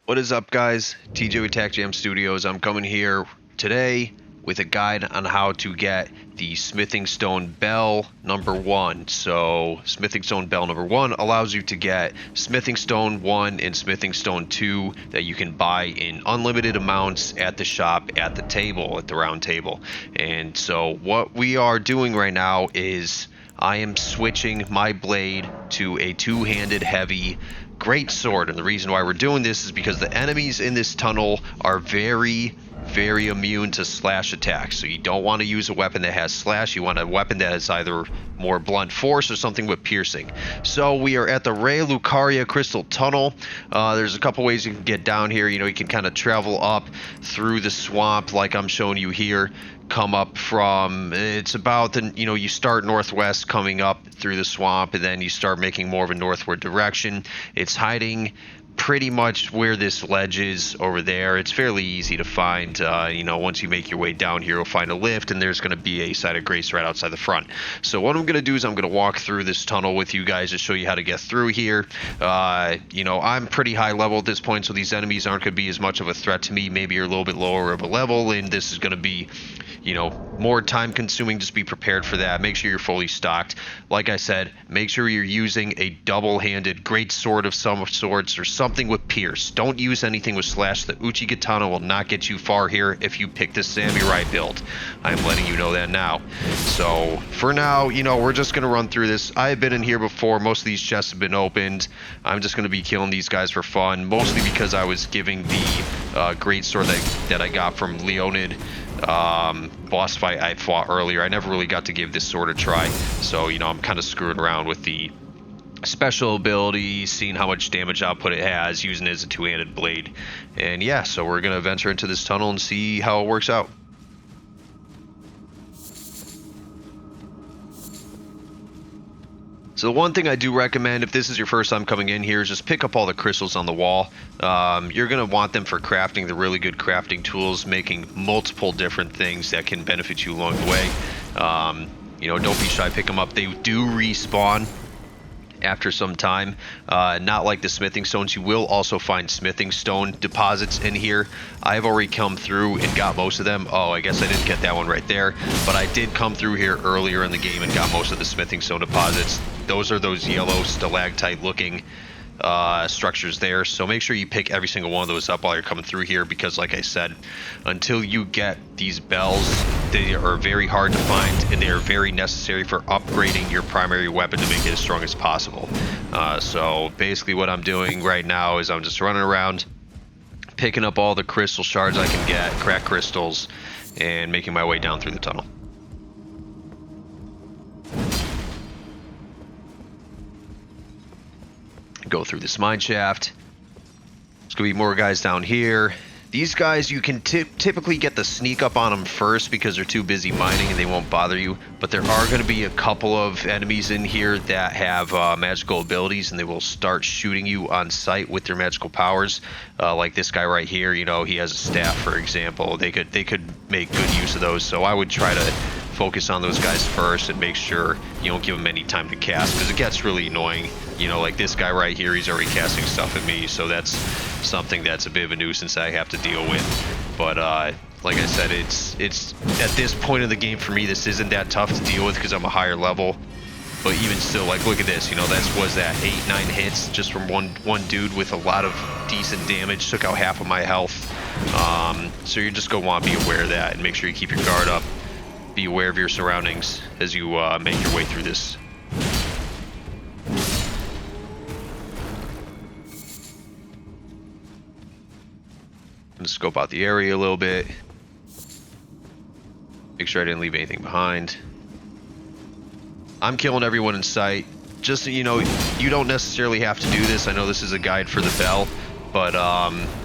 What is up, guys? TJ with TACJAM Studios. I'm coming here today with a guide on how to get the Smithing Stone Bell number 1. So, Smithing Stone Bell number 1 allows you to get Smithing Stone 1 and Smithing Stone 2 that you can buy in unlimited amounts at the shop, at the table, at the round table. And so, what we are doing right now is I am switching my blade to a two-handed heavy great sword, and the reason why we're doing this is because the enemies in this tunnel are very immune to slash attacks. So you don't want to use a weapon that has slash. You want a weapon that is either more blunt force or something with piercing. So we are at the Ray Lucaria Crystal Tunnel. There's a couple ways you can get down here. You can kind of travel up through the swamp like I'm showing you here. Come up from, it's about the, you start northwest coming up through the swamp, and then you start making more of a northward direction. It's hiding pretty much where this ledge is over there. It's fairly easy to find. Once you make your way down here, you'll find a lift, and there's going to be a site of grace right outside the front. So what I'm going to do is I'm going to walk through this tunnel with you guys to show you how to get through here. I'm pretty high level at this point, so these enemies aren't going to be as much of a threat to me. Maybe you're a little bit lower of a level, and this is going to be more time consuming. Just be prepared for that. Make sure you're fully stocked. Like I said, make sure you're using a double-handed great sword of some sorts or something with pierce. Don't use anything with slash. The Uchigatana will not get you far here if you pick the samurai build. I'm letting you know that now. So for now, we're just going to run through this. I have been in here before. Most of these chests have been opened. I'm just going to be killing these guys for fun, mostly because I was giving the great sword that I got from Leonid boss fight I fought earlier. I never really got to give this sword a try, so I'm kind of screwing around with the special ability, seeing how much damage output it has, using it as a two-handed blade. And yeah, so we're gonna venture into this tunnel and see how it works out. So the one thing I do recommend, if this is your first time coming in here, is just pick up all the crystals on the wall. You're going to want them for crafting the really good crafting tools, making multiple different things that can benefit you along the way. Don't be shy, pick them up. They do respawn after some time, not like the smithing stones. You will also find smithing stone deposits in here. I've already come through and got most of them. Oh, I guess I didn't get that one right there, but I did come through here earlier in the game and got most of the smithing stone deposits. Those are those yellow stalactite looking structures there, so make sure you pick every single one of those up while you're coming through here, because like I said, until you get these bells, they are very hard to find, and they are very necessary for upgrading your primary weapon to make it as strong as possible. So basically what I'm doing right now is I'm just running around picking up all the crystal shards I can get, cracked crystals, and making my way down through the tunnel. Go through this mine shaft. There's gonna be more guys down here. These guys, you can typically get the sneak up on them first because they're too busy mining and they won't bother you. But there are going to be a couple of enemies in here that have magical abilities, and they will start shooting you on sight with their magical powers. Like this guy right here, he has a staff, for example. They could make good use of those. So I would try to focus on those guys first and make sure you don't give them any time to cast, because it gets really annoying. Like this guy right here, he's already casting stuff at me, so that's something that's a bit of a nuisance I have to deal with. But like I said, it's at this point in the game for me, this isn't that tough to deal with because I'm a higher level. But even still, like, look at this, was that 8-9 hits just from one dude with a lot of decent damage, took out half of my health. So you're just gonna want to be aware of that and make sure you keep your guard up. Be aware of your surroundings as you make your way through this. I'm gonna scope out the area a little bit. Make sure I didn't leave anything behind. I'm killing everyone in sight. Just so you know, you don't necessarily have to do this. I know this is a guide for the bell, but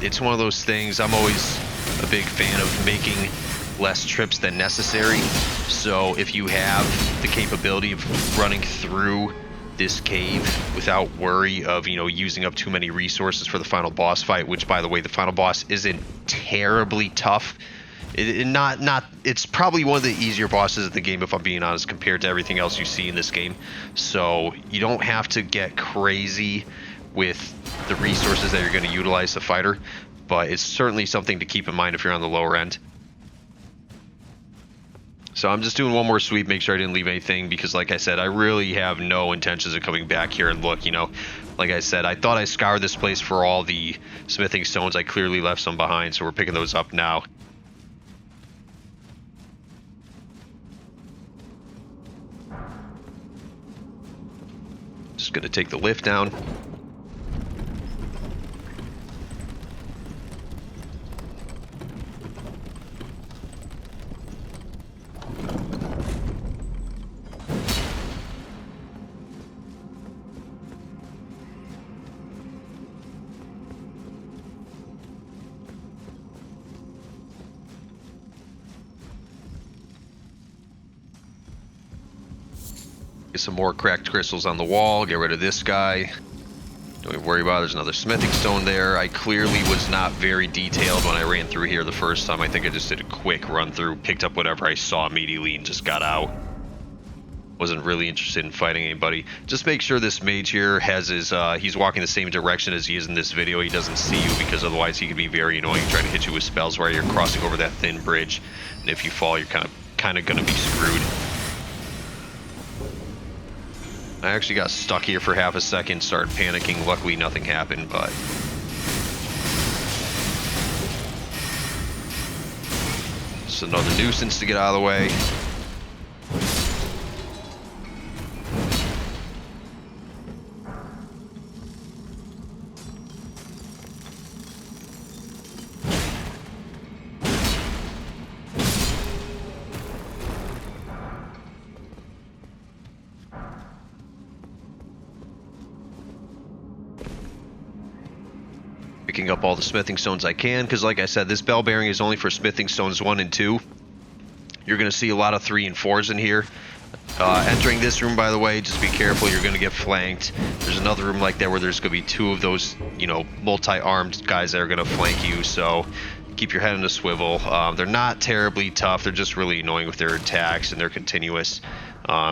it's one of those things. I'm always a big fan of making less trips than necessary. So if you have the capability of running through this cave without worry of using up too many resources for the final boss fight, which, by the way, the final boss isn't terribly tough. It's probably one of the easier bosses of the game, if I'm being honest, compared to everything else you see in this game. So you don't have to get crazy with the resources that you're going to utilize the fighter, but it's certainly something to keep in mind if you're on the lower end. So I'm just doing one more sweep, make sure I didn't leave anything, because like I said, I really have no intentions of coming back here and look, you know. Like I said, I thought I scoured this place for all the smithing stones. I clearly left some behind, so we're picking those up now. Just gonna take the lift down. Get some more cracked crystals on the wall. Get rid of this guy. Don't even worry about it. There's another smithing stone there. I clearly was not very detailed when I ran through here the first time. I think I just did a quick run through, picked up whatever I saw immediately, and just got out. Wasn't really interested in fighting anybody. Just make sure this mage here has his, he's walking the same direction as he is in this video. He doesn't see you, because otherwise he could be very annoying trying to hit you with spells while you're crossing over that thin bridge. And if you fall, you're kind of gonna be screwed. I actually got stuck here for half a second, started panicking. Luckily nothing happened, but... Just another nuisance to get out of the way. Picking up all the smithing stones I can, because like I said, this bell bearing is only for smithing stones 1 and 2. You're going to see a lot of 3 and 4s in here. Entering this room, by the way, just be careful, you're going to get flanked. There's another room like that where there's going to be 2 of those, you know, multi-armed guys that are going to flank you, so keep your head on a swivel. They're not terribly tough, they're just really annoying with their attacks, and they're continuous.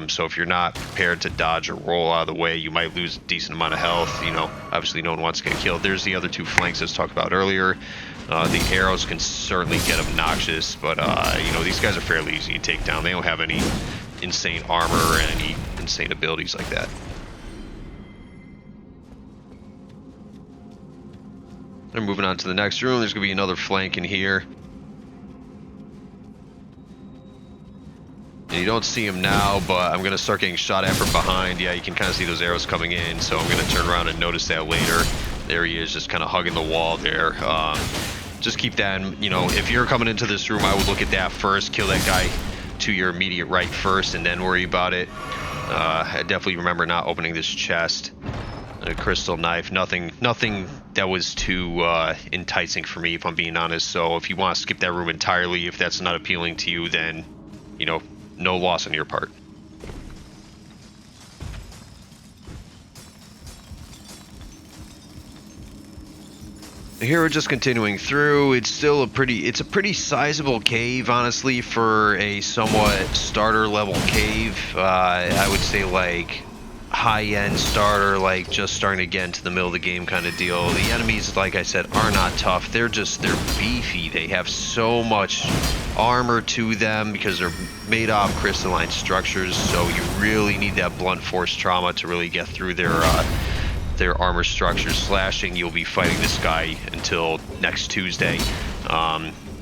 So if you're not prepared to dodge or roll out of the way, you might lose a decent amount of health. You know, obviously no one wants to get killed. There's the other 2 flanks I was talking about earlier. The arrows can certainly get obnoxious, but you know, these guys are fairly easy to take down. They don't have any insane armor or any insane abilities like that. And moving on to the next room, there's going to be another flank in here. And you don't see him now, but I'm going to start getting shot at from behind. Yeah, you can kind of see those arrows coming in, so I'm going to turn around and notice that later. There he is, just kind of hugging the wall there. Just keep that in, you know, if you're coming into this room, I would look at that first, kill that guy to your immediate right first, and then worry about it. I definitely remember not opening this chest. A crystal knife, nothing that was too enticing for me, if I'm being honest. So if you want to skip that room entirely, if that's not appealing to you, then, you know, no loss on your part. Here we're just continuing through. It's still a pretty sizable cave, honestly, for a somewhat starter level cave. I would say like high-end starter, like just starting to get into the middle of the game kind of deal. The enemies, like I said, are not tough. They're beefy. They have so much armor to them because they're made off crystalline structures, so you really need that blunt force trauma to really get through their armor structures. Slashing, you'll be fighting this guy until next Tuesday.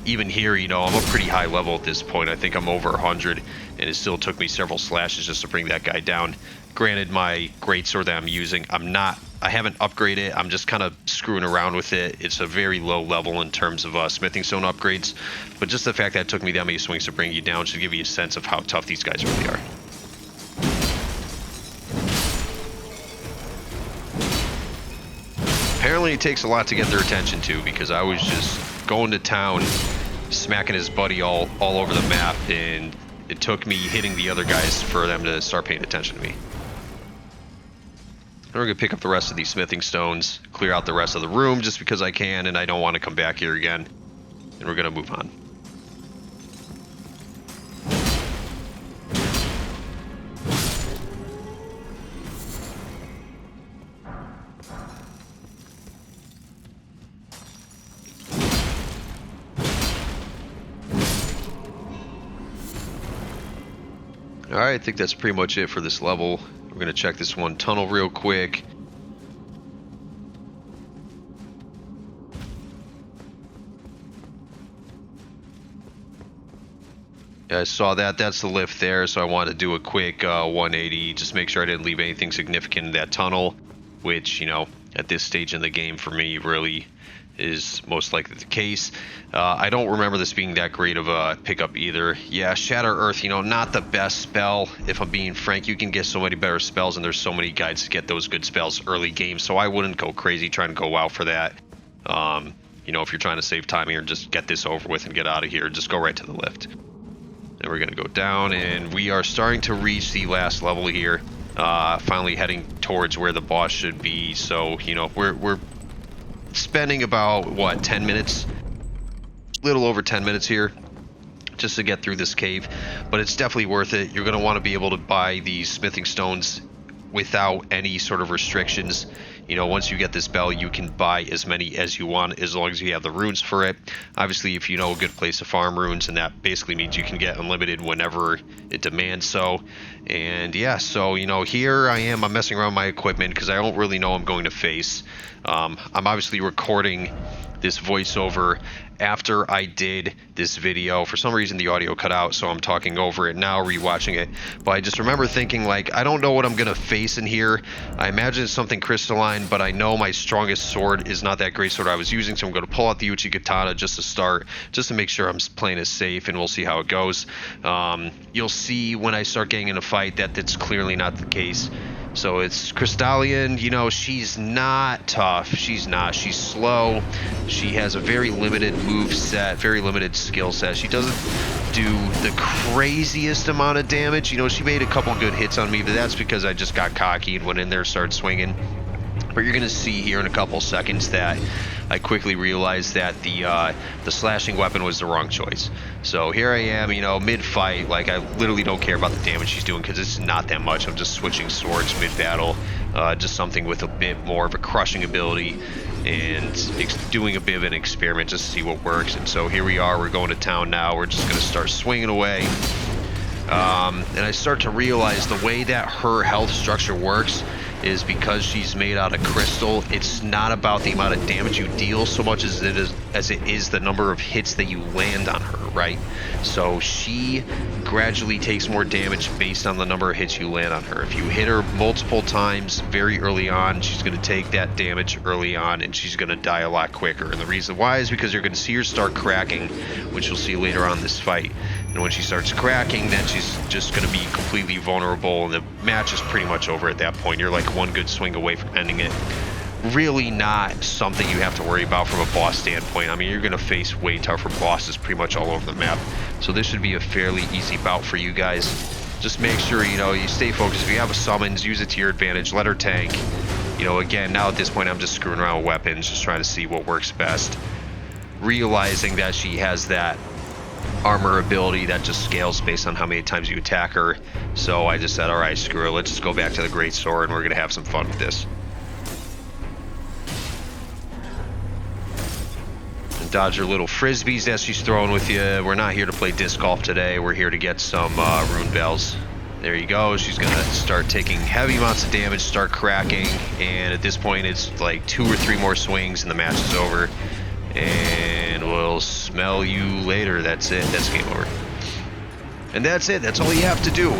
Even here, you know, I'm a pretty high level at this point. I think I'm over 100, and it still took me several slashes just to bring that guy down. Granted, my greatsword that I'm using, I haven't upgraded it. I'm just kind of screwing around with it. It's a very low level in terms of smithing stone upgrades, but just the fact that it took me that many swings to bring you down should give you a sense of how tough these guys really are. Apparently it takes a lot to get their attention too, because I was just going to town, smacking his buddy all over the map, and it took me hitting the other guys for them to start paying attention to me. And we're going to pick up the rest of these smithing stones, clear out the rest of the room just because I can, and I don't want to come back here again. And we're going to move on. Alright, I think that's pretty much it for this level. We're going to check this one tunnel real quick. I saw that. That's the lift there, so I wanted to do a quick 180, just make sure I didn't leave anything significant in that tunnel, which, you know, at this stage in the game for me really is most likely the case. I don't remember this being that great of a pickup either. Yeah, Shatter Earth, you know, not the best spell, if I'm being frank. You can get so many better spells, and there's so many guides to get those good spells early game, so I wouldn't go crazy trying to go out for that. You know, if you're trying to save time here and just get this over with and get out of here, just go right to the lift. And we're going to go down, and we are starting to reach the last level here. Finally heading towards where the boss should be. So, you know, we're spending about, what, 10 minutes? A little over 10 minutes here just to get through this cave. But it's definitely worth it. You're going to want to be able to buy these smithing stones without any sort of restrictions. You know, once you get this bell, you can buy as many as you want as long as you have the runes for it. Obviously, if you know a good place to farm runes, and that basically means you can get unlimited whenever it demands so. And yeah, so, you know, here I am. I'm messing around with my equipment because I don't really know I'm going to face. I'm obviously recording this voiceover after I did this video. For some reason the audio cut out, so I'm talking over it now, rewatching it. But I just remember thinking, like, I don't know what I'm gonna face in here. I imagine it's something crystalline, but I know my strongest sword is not that great sword I was using, so I'm gonna pull out the Uchi Katana just to start, just to make sure I'm playing it safe, and we'll see how it goes. You'll see when I start getting in a fight that that's clearly not the case. So it's Crystallian, you know, she's not tough. She's not. She's slow. She has a very limited move set, very limited skill set. She doesn't do the craziest amount of damage. You know, she made a couple good hits on me, but that's because I just got cocky and went in there and started swinging. But you're going to see here in a couple seconds that I quickly realized that the slashing weapon was the wrong choice. So here I am, you know, mid-fight. Like, I literally don't care about the damage she's doing because it's not that much. I'm just switching swords mid-battle. Just something with a bit more of a crushing ability and doing a bit of an experiment just to see what works. And so here we are. We're going to town now. We're just going to start swinging away. And I start to realize the way that her health structure works is because she's made out of crystal. It's not about the amount of damage you deal so much as it is the number of hits that you land on her, right? So she gradually takes more damage based on the number of hits you land on her. If you hit her multiple times very early on, she's going to take that damage early on, and she's going to die a lot quicker. And the reason why is because you're going to see her start cracking, which you'll see later on in this fight. And when she starts cracking, then she's just going to be completely vulnerable, and the match is pretty much over at that point. You're like one good swing away from ending it. Really not something you have to worry about from a boss standpoint. I mean, you're going to face way tougher bosses pretty much all over the map. So this should be a fairly easy bout for you guys. Just make sure, you know, you stay focused. If you have a summons, use it to your advantage. Let her tank. You know, again, now at this point, I'm just screwing around with weapons, just trying to see what works best. Realizing that she has that armor ability that just scales based on how many times you attack her. So I just said, all right, screw it. Let's just go back to the great sword, and we're going to have some fun with this. And dodge her little frisbees that she's throwing with you. We're not here to play disc golf today. We're here to get some rune bells. There you go. She's going to start taking heavy amounts of damage, start cracking, and at this point it's like 2 or 3 more swings and the match is over. And we'll smell you later. That's it. That's game over. And that's it. That's all you have to do.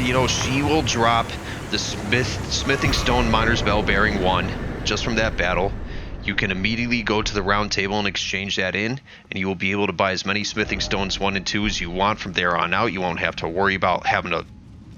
You know, she will drop the Smithing Stone Miner's Bell bearing 1 just from that battle. You can immediately go to the round table and exchange that in, and you will be able to buy as many Smithing Stones 1 and 2 as you want from there on out. You won't have to worry about having to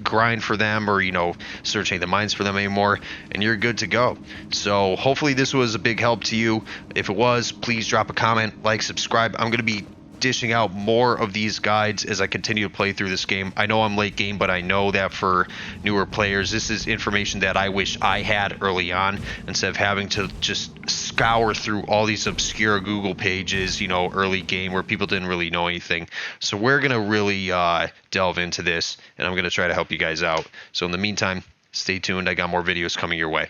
grind for them or, you know, searching the mines for them anymore, and you're good to go. So hopefully this was a big help to you. If it was, please drop a comment, like, subscribe. I'm going to be dishing out more of these guides as I continue to play through this game. I know I'm late game, but I know that for newer players, this is information that I wish I had early on, instead of having to just scour through all these obscure Google pages, you know, early game where people didn't really know anything. So we're going to really delve into this, and I'm going to try to help you guys out. So in the meantime, stay tuned. I got more videos coming your way.